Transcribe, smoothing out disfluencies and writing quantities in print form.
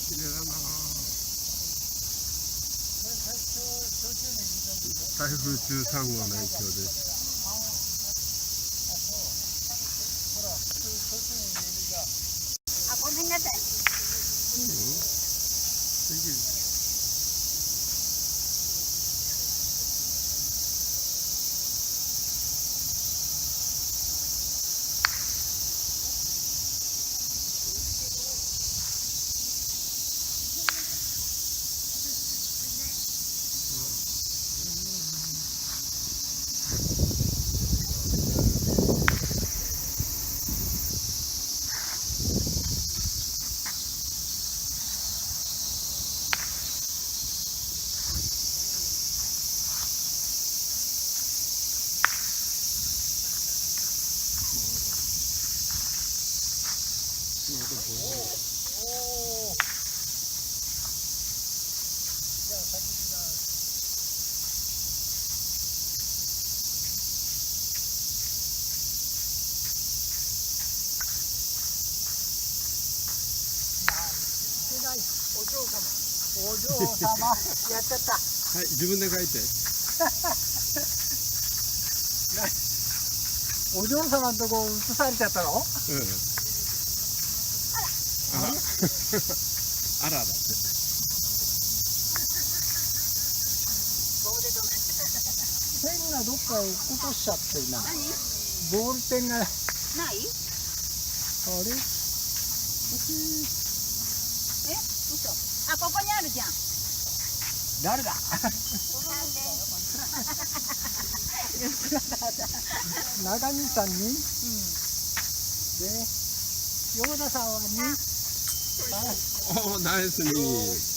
綺麗だな。台風13号の影響です。あ、ごめんなさい。お嬢様、やっちゃった。はい、自分で書いて。お嬢様のとこ映されちゃったの？うん。あら。あらだって。ペンがどっかへ落としちゃってるな。ボールペンが。ない？あれ？嘘。あ、ここにあるじゃん。誰だ？中西さんに？で、ヨーダさんはに？おー、ナイスに。